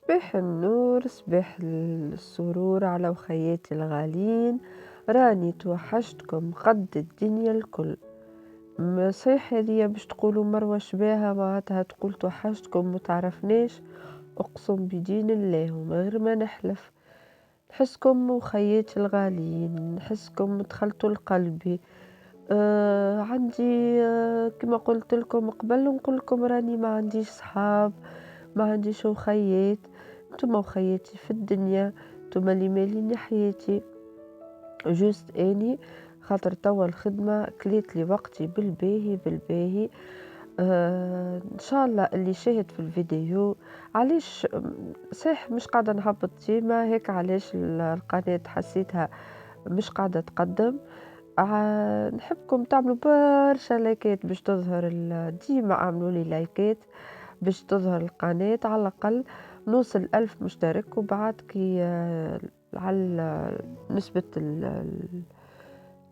صباح النور، صباح السرور على وخياتي الغالين. راني توحشتكم قد الدنيا الكل. صحيح هذيا باش تقولوا مروة شباها معناتها تقول توحشتكم متعرفناش. أقسم بدين الله ومن غير ما نحلف، نحسكم وخياتي الغاليين، نحسكم دخلتوا لقلبي. عندي كما قلت لكم قبل نقول لكم راني ما عنديش صحاب، ما عنديش وخيات. نتوما وخياتي في الدنيا، نتوما اللي مالين حياتي. جوست اني خاطر توا الخدمة كليت لي وقتي بالباهي بالباهي. ان شاء الله اللي شاهد في الفيديو علاش صحيح مش قاعدة نهبط ديما هيك، علاش القناة حسيتها مش قاعدة تقدم. نحبكم تعملوا برشا لايكات باش تظهر ديما اعملوا لي لايكات باش تظهر القناة، على الأقل نوصل 1000 مشترك، وبعد كي على نسبة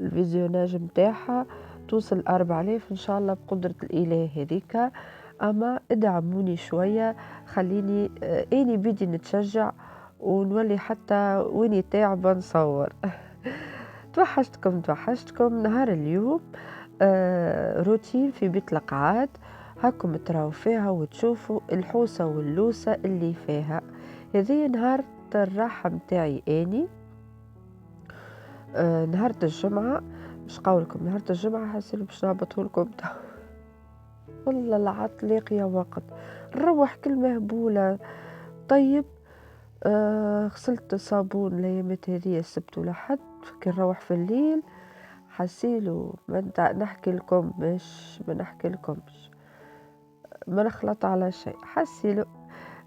الفيزيوناج متاعها توصل 4000 إن شاء الله بقدرة الإله هذيك. أما ادعموني شوية، خليني أني بدي نتشجع ونولي حتى ويني تعبة نصور. توحشتكم نهار اليوم. روتين في بيت القعاد، هاكم تراو فيها وتشوفوا الحوسة واللوسة اللي فيها. هذه نهار الراحة متاعي اني. نهار الجمعة مش قولكم نهار الجمعة حسيت باش نهبطهولكم. والله العطليق يا وقت نروح كل مهبولة. طيب، غسلت صابون الأيامات هذيا السبت والأحد، كي نروح في الليل حسيلو ما نحكي لكم مش ما نحكي لكمش، ما نخلط على شيء حسيلو.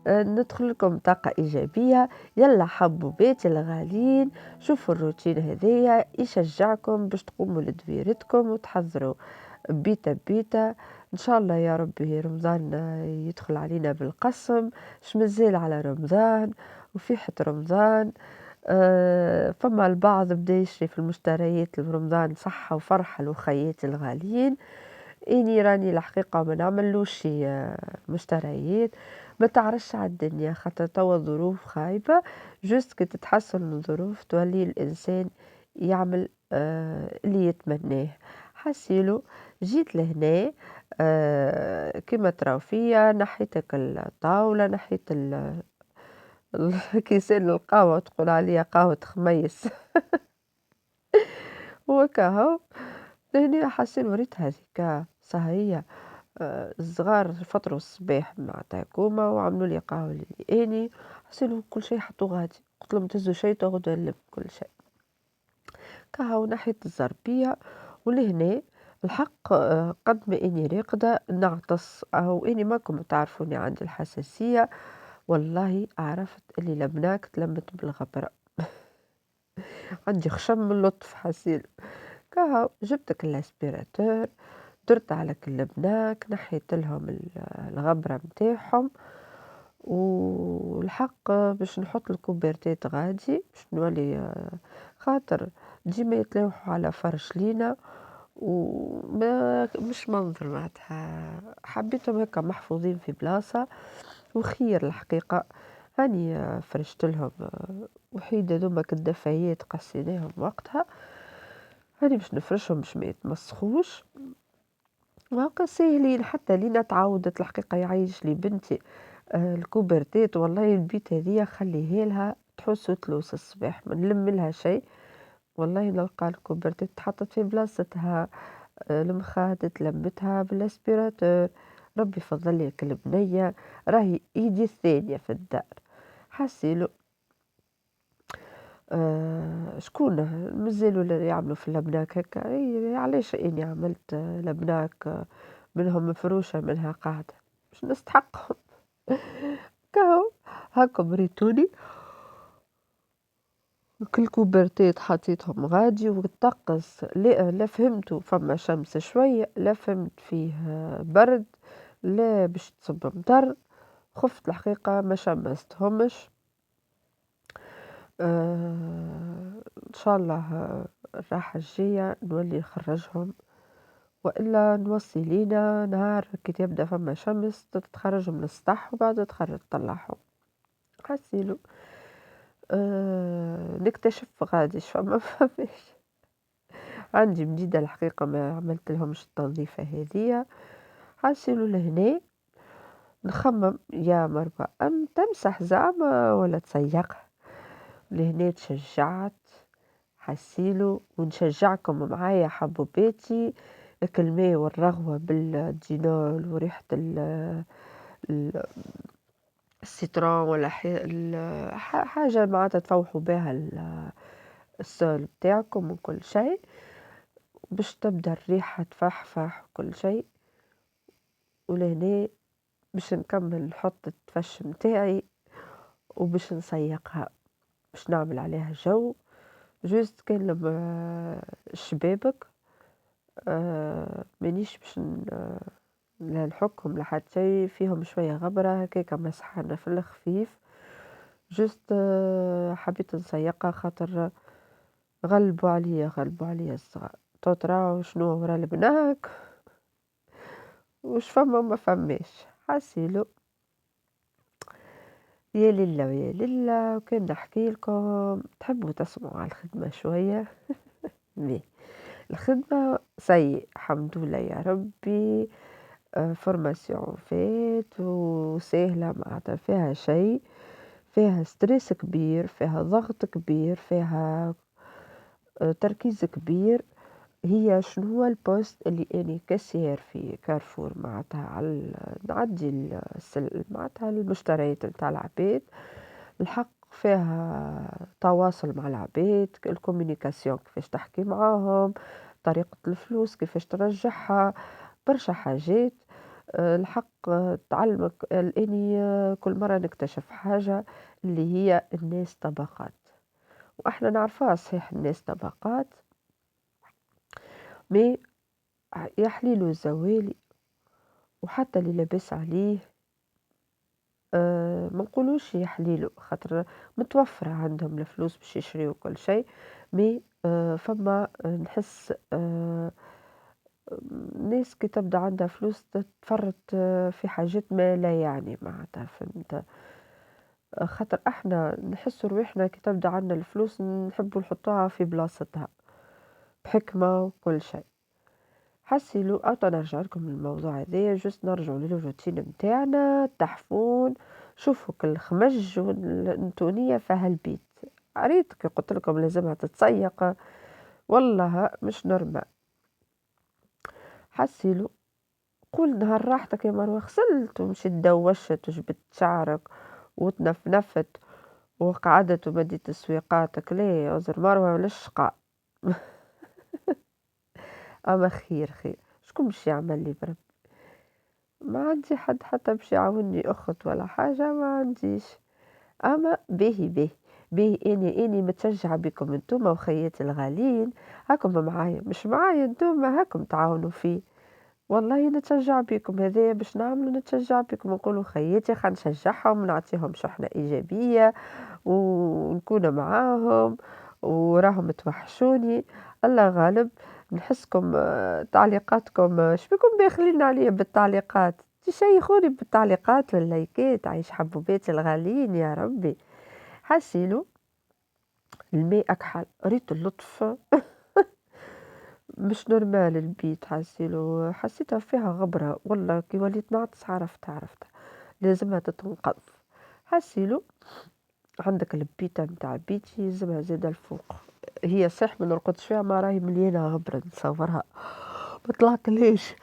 ندخل لكم طاقة إيجابية. يلا حبوباتي الغالين، شوفوا الروتين هذايا يشجعكم باش تقوموا لدويرتكم وتحضروا بيتا بيتا. إن شاء الله يا ربي رمضان يدخل علينا بالقسم. شمزال على رمضان وفيحة رمضان. فما البعض بدا يشري في المشتريات لرمضان، صحة وفرحة لوخياتي الغاليين. إني راني الحقيقة ما نعملوش مشتريات، ما تعرفش على الدنيا خاطر توا الظروف خايبة. جست كي تتحسن الظروف تولي الإنسان يعمل اللي يتمناه. حسيلو جيت لهنا، كما تراو فيا نحيتك الطاولة، نحيت كيسان القهوة تقول عليها قهوة خميس. وكهو لهنا حسين وريت هذيك سهية. الصغار فطروا الصباح معناتها كوما وعملوا لي قهوة لاني حسيت كل شيء حطوه غادي، قلت لهم تهزوا شيء تاخذوا نلم كل شيء. كهو ناحية الزربية ولهنا الحق. قد ما اني راقدة نعطس او اني ماكم تعرفوني عندي الحساسية. والله عرفت اللي لبناك تلمت بالغبرة. عندي خشم من اللطف حسيل. كهو جبتك الاسبيراتور، درت على كل بناك، نحيت لهم الغبرة متاعهم. والحق باش نحط الكوبرتات غادي باش نولي خاطر ديما يتلاوحوا على فرش لينا، وما مش منظر معناتها حبيتهم هكا محفوظين في بلاصة وخير الحقيقة. هاني فرشت لهم وحيدة دومك الدفايات قسيناهم وقتها. هاني باش نفرشهم باش ما يتمسخوش. وهاكا ساهلين حتى لينا تعودت الحقيقة يعيش لي بنتي الكوبرتات. والله البيت هذيا خليها لها تحس تلوس الصباح ما نلم لها شيء. والله نلقى الكوبرتات تحطت في بلاصتها. المخدة لمتها بالاسبيراتور. ربي فضل لي كل بنية، راهي ايدي الثانية في الدار. حسيلو شكون مازالوا اللي يعملوا في اللبناك هكا. علاش اني عملت لبناك منهم مفروشة منها قاعدة مش نستحقهم. كهو هاكم ريتوني كل كوبرتات حطيتهم غادي والطقس لا فهمتوا فما شمس شوية، لا فهمت فيه برد، لا باش تصب مطر. خفت الحقيقة ما شمستهمش. إن شاء الله الراحة الجاية نولي نخرجهم، وإلا نوصي لينا نهار كي تبدأ فما شمس تتخرج من السطح وبعد تخرج تطلعهم. حسيلو نكتشف غاديش فما فماش. عندي مديدة الحقيقة ما عملت لهمش التنظيفة هذية. حاسيلو لهنا نخمم يا مروة أم تمسح زعما ولا تسيق. لهنا تشجعت حسيلو ونشجعكم معايا حبوباتي. الماء والرغوة بالدينول وريحة ال- السيترون ولا حاجة معناتها تفوحوا بها السول بتاعكم وكل شيء باش تبدأ الريحة تفحفح وكل شيء. ولهنا باش نكمل نحط التفش متاعي وباش نسيقها باش نعمل عليها جو. جوست كان لما الشبابك مانيش باش لا نحكهم لحد شي فيهم شوية غبرة هكاكا مسحانة في الخفيف. جوست حبيت نسيقها خاطر غلبوا عليا الصغار توترا وشنو ورا البناك وش فما وما فماش. حسيلو يا لله ويا لله وكان نحكي لكم تحبوا تسمعوا على الخدمة شوية. مي الخدمة سيء الحمد لله يا ربي. فورماسيون فات وسهلة معناتها فيها شيء فيها ستريس كبير فيها ضغط كبير فيها تركيز كبير. هي شنو هو البوست اللي أنا كسير في كارفور معناتها على نعدي معناتها المشتريات نتاع العباد. الحق فيها تواصل مع العباد الكوميونيكاسيون كيفاش تحكي معاهم طريقة الفلوس كيفاش ترجعها برشا حاجات. الحق تعلمك الاني كل مرة نكتشف حاجة اللي هي الناس طبقات واحنا نعرفها صحيح الناس طبقات مي يحليلو الزوالي وحتى اللي لاباس عليه ما نقولوش يحليلو خاطر متوفرة عندهم الفلوس باش يشريو كل شيء. مي فما نحس ناس كي تبدا عندها فلوس تتفرط في حاجات ما لا يعني معناتها فهمت. خاطر احنا نحس روحنا كي تبدا عندنا الفلوس نحبوا نحطوها في بلاصتها بحكمة وكل شيء. حسيلو أو نرجع لكم للموضوع هذايا جست نرجعوا للروتين متاعنا التحفون. شوفوا كل خمج والنتونية فيها البيت عريت كي قلت لكم لازمها تتسيق والله مش نورمال. حسيلو قول نهار راحتك يا مروة غسلت ومشيت دوشت وجبت شعرك وتنفنفت وقعدت وبديت تسويقاتك ليه عذر مروة ولا الشقاء. أما خير شكون باش يعمل لي برب ما عندي حد حتى باش يعاوني أخت ولا حاجة ما عنديش. أما باهي إني متشجعة بكم انتوما وخياتي الغاليين هاكم معايا مش معايا انتوما هاكم تعاونوا فيه. والله نتشجع بكم هذايا باش نعملوا نتشجع بكم نقولوا خياتي خلينا نشجعهم ونعطيهم شحنة إيجابية ونكون معاهم وراهم توحشوني. الله غالب نحسكم تعليقاتكم شبيكم باخلين عليا بالتعليقات تشيخوني بالتعليقات واللايكات عايش حبوباتي الغاليين يا ربي. حسيلو الماء أكحل ريت اللطف مش نورمال البيت. حسيلو حسيتها فيها غبرة والله كي وليت نعطس عرفت لازمها تتنقض. حسيلو عندك البيتا متاع بيتي يلزمها زادة الفوق. هي صح ما نرقدش فيها ما راهي مليانة غبرة نصورها ما طلعت ليش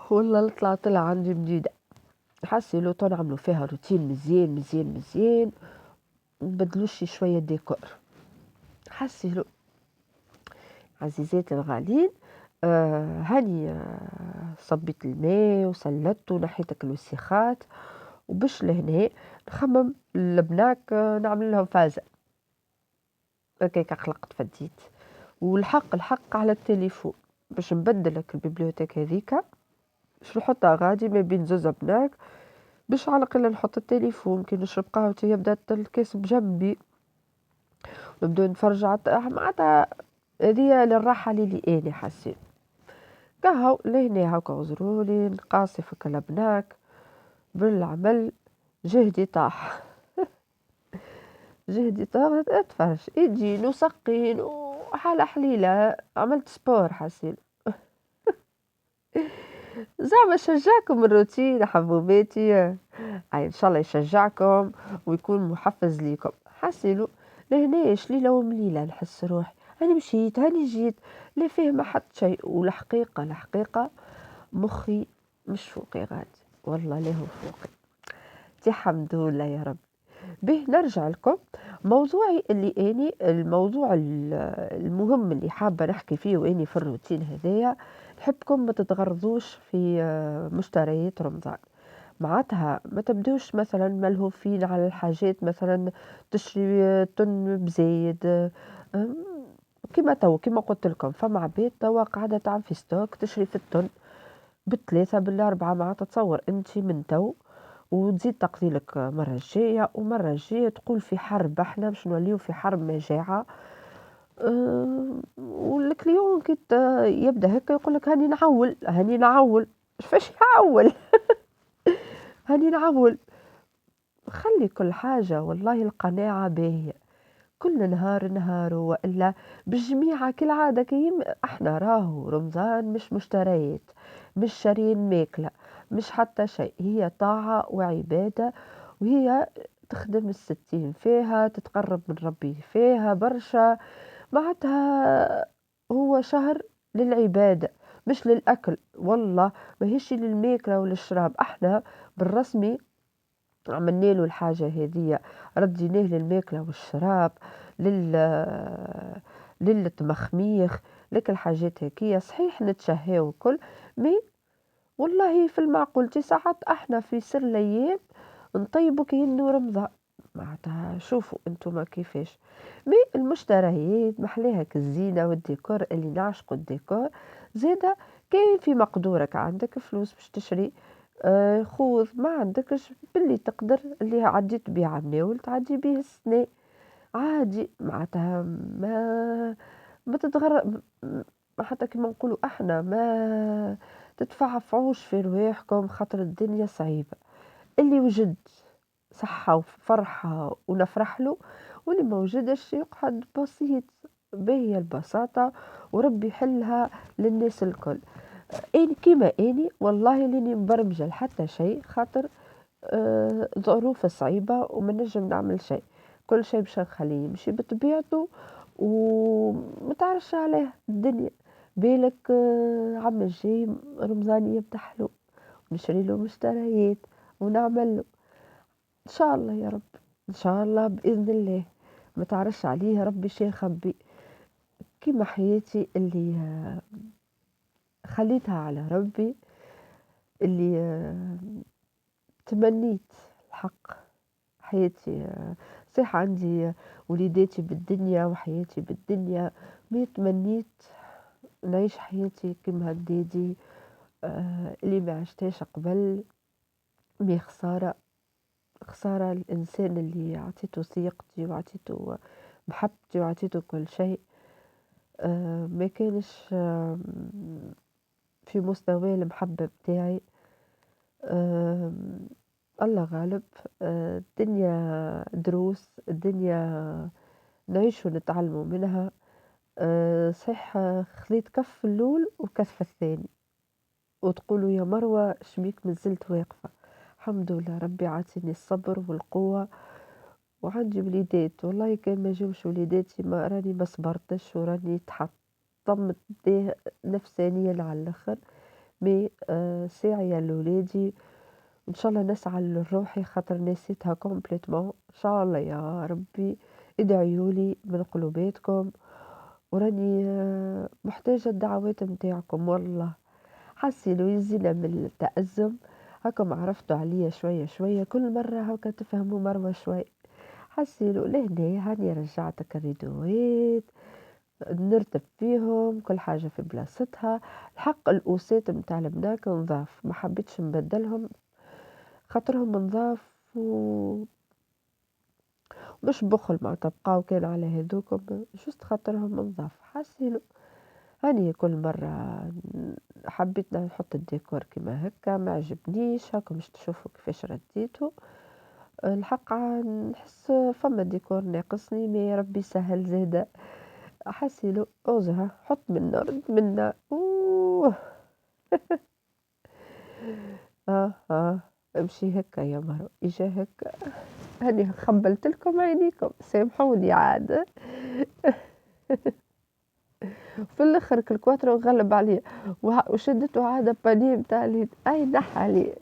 والله طلعت لها عندي جديدة. حسيلو تو نعملوا فيها روتين مزيان نبدلوش شوية ديكور. حسيلو عزيزاتي الغالين هاني صبيت الماء وسلت ونحيت الوسيخات وباش لهنا نخمم البناك نعمل لهم فازة هكاك خلقت فديت. والحق على التليفون باش نبدل لك البيبليوتيك هذيكا باش نحطها غادي ما بين زوز بناك باش على الأقل نحط التليفون كي نشرب قهوتي يبدا الكاس بجنبي نبدو نتفرج معناتها هذيا للراحة لي أنا حسيت كهو لهنا هاكا عذرولي نقاسي في كلبناك بالعمل جهدي طاح. جهدي طاح اتفرج يجي نسقين وحالة حليلة عملت سبور حسيل. زعما شجعكم الروتين حبوباتي. أي إن شاء الله يشجعكم ويكون محفز ليكم حسيلو. لهنا شليلة ومليلة نحس روحي هاني مشيت هاني جيت لا فاهمة حتى شيء. والحقيقة مخي مش فوقي غادي والله لا هو فوقي. تي الحمد لله يا رب. به نرجع لكم موضوعي اللي اني الموضوع المهم اللي حابة نحكي فيه واني في الروتين هذايا. نحبكم ما تتغرضوش في مشتريات رمضان. معناتها ما تبدوش مثلا ملهوفين على الحاجات مثلا تشري طن بزايد. أم، كما قلت لكم فما عباد توا قاعدة تعمل في ستوك تشري في الطن بالثلاثة بالأربعة. معناتها تصور انت من تو وتزيد تقضيلك مرة الجاية ومرة الجاية تقول في حرب احنا باش نوليو في حرب مجاعة. والكليون كي يبدا هكا يقول لك هاني نعول كيفاش يعول. هاني نعول. خلي كل حاجة والله القناعة باهية. كل نهار والا بالجميع كالعادة احنا راهو رمضان مش مشتريات مش شارين ماكلة مش حتى شيء. هي طاعة وعبادة وهي تخدم الستين فيها تتقرب من ربي فيها برشا. معناتها هو شهر للعبادة مش للأكل والله. ما هيش للماكلة وللشراب احنا بالرسمي عملنا له الحاجة هذية. رديناه للماكلة والشراب لل للتمخميخ لك الحاجات هكية صحيح نتشهى وكل مي والله في المعقول ساعات احنا في سر الايام نطيبوا كأنه رمضان. معناتها شوفوا انتم كيفاش مي المشتريات محليها كالزينة والديكور اللي نعشقوا الديكور. زيادة كاين في مقدورك عندك فلوس باش تشري خوذ ما عندكش باللي تقدر اللي عديت بيه على الناول تعدي بيه السنة عادي. معناتها ما تتغر حتى كما نقولوا احنا ما تتفعفعوش في رواحكم خاطر الدنيا صعيبة. اللي وجد صحة وفرحة ونفرح له واللي ما وجدش يقعد بسيط. باهي البساطة وربي يحلها للناس الكل. اني كيما اني والله لاني مبرمجة لحتى شيء خاطر ظروف صعيبة وما نجم نعمل شيء. كل شيء باش نخليه يمشي بطبيعته ومتعرفش عليه الدنيا. بالك عم الجاي رمضان يفتح له نشري له مشتريات ونعمل له ان شاء الله يا رب. ان شاء الله باذن الله. ما تعرفش عليه ربي شي يخبي. كيما حياتي اللي خليتها على ربي اللي تمنيت الحق حياتي صح عندي وليداتي بالدنيا وحياتي بالدنيا. ما تمنيت نعيش حياتي كما هديدي اللي ما عشتهاش قبل. مي خسارة الإنسان اللي عطيته ثقتي وعطيته محبتي وعطيته كل شيء ما كانش في مستوى المحبة بتاعي. الله غالب. الدنيا دروس الدنيا نعيش ونتعلموا منها. صح خذيت كف الأول وكف الثاني وتقولوا يا مروة شبيك مازلت واقفة. الحمد لله ربي عاطيني الصبر والقوة وعندي وليدات. والله كان ما جوش وليداتي ما راني ما صبرتش وراني تحطمت نفسانيا على الاخر. مي ساعية لولادي ان شاء الله نسعى لروحي خاطر نسيتها كومبليتمون. ان شاء الله يا ربي ادعيولي من قلوباتكم وراني محتاجة الدعوات متاعكم والله. حسي لو يزينا من التأزم هكا عرفتوا عليا شوية شوية كل مرة هكا تفهموا مروة شوي. حسي له لهنا هاني رجعتك الريدوات نرتب فيهم كل حاجة في بلاصتها. الحق الأوسات متاع البناك نضاف ما حبيتش نبدلهم خاطرهم نضاف مش بخل ما تبقاو كان على هذوكم جست خاطرهم نضاف. حسيلو هاني كل مرة حبيت نحط الديكور كما هكا ما عجبنيش هاكم مش تشوفوا كيفاش رديته. الحق نحس فما ديكور ناقصني، مي ربي يسهّل زادا، حاسّي أوزها حُط منا رُد منا أوه! امشي هكا يا مرو، إجا هكا، هاني خبّلت لكم عينيكم، سامحوني عاد. في الآخر الكواترو غلب عليه وشدته عاد بانيه متاع اليد، أي نحى عليه.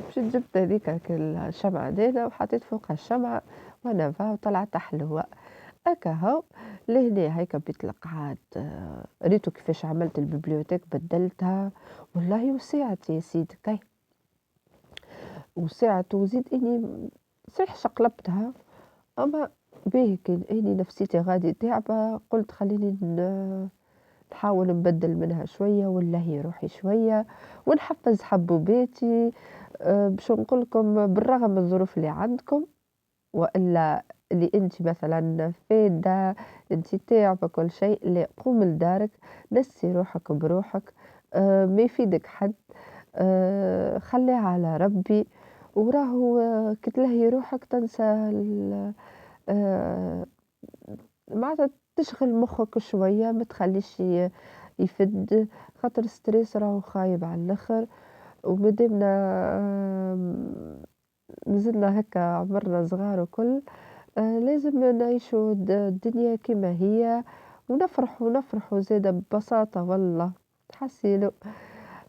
مشيت جبت هاذيك الشمعة دينا وحطيت فوقها الشمعة ونفا وطلعت حلوة. هاكا هو لهنا هيك بيطلق عاد ريتو كيفاش عملت الببليوتيك بدلتها والله وسعت يا سيدي كي وسعت وزيد إني صحيح شقلبتها أما باهي كان إني نفسيتي غادي تعبة قلت خليني نحاول نبدل منها شوية ولا هي روحي شوية ونحفز حبوباتي. باش نقول لكم بالرغم من الظروف اللي عندكم والا اللي انت مثلا فاده انت تعبة كل شيء لا قوم لدارك نسي روحك بروحك. ما يفيدك حد. خليها على ربي وراهو كتلهي روحك تنسى آه، معناتها تشغل مخك شوية ما تخليش يفد خاطر ستريس راهو خايب على الآخر ومادامنا مازلنا هكا عمرنا صغار وكل لازم نعيشوا الدنيا كما هي ونفرحوا زادة ببساطة والله تحسيلو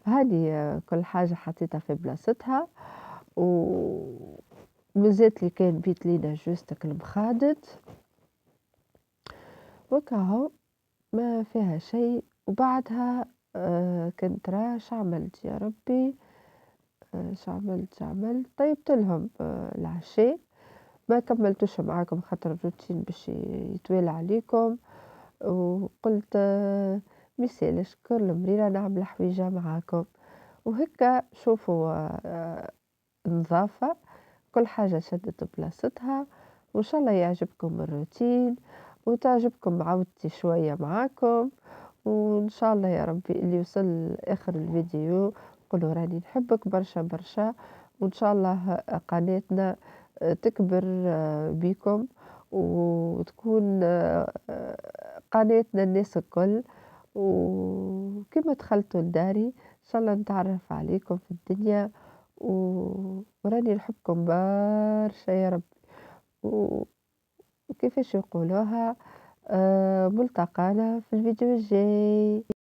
هذه كل حاجة حطيتها في بلاصتها ومازالت لي كان بيت لينا جوستك المخادد وكهو ما فيها شيء وبعدها كنت راش عملت يا ربي. شعملت طيبت لهم العشاء ما كملتوش معاكم خاطر الروتين باش يطويل عليكم وقلت ميسالش كل مريرة نعمل حويجة معاكم وهكا شوفوا نظافة كل حاجة شدت بلاصتها وإن شاء الله يعجبكم الروتين وتعجبكم عودتي شوية معاكم وإن شاء الله يا ربي اللي يوصل آخر الفيديو قولوا راني نحبك برشا برشا وإن شاء الله قناتنا تكبر بيكم وتكون قناتنا الناس الكل وكما دخلتوا لداري إن شاء الله نتعرف عليكم في الدنيا وراني نحبكم برشا يا رب وكيفاش يقولوها ملتقانا في الفيديو الجاي.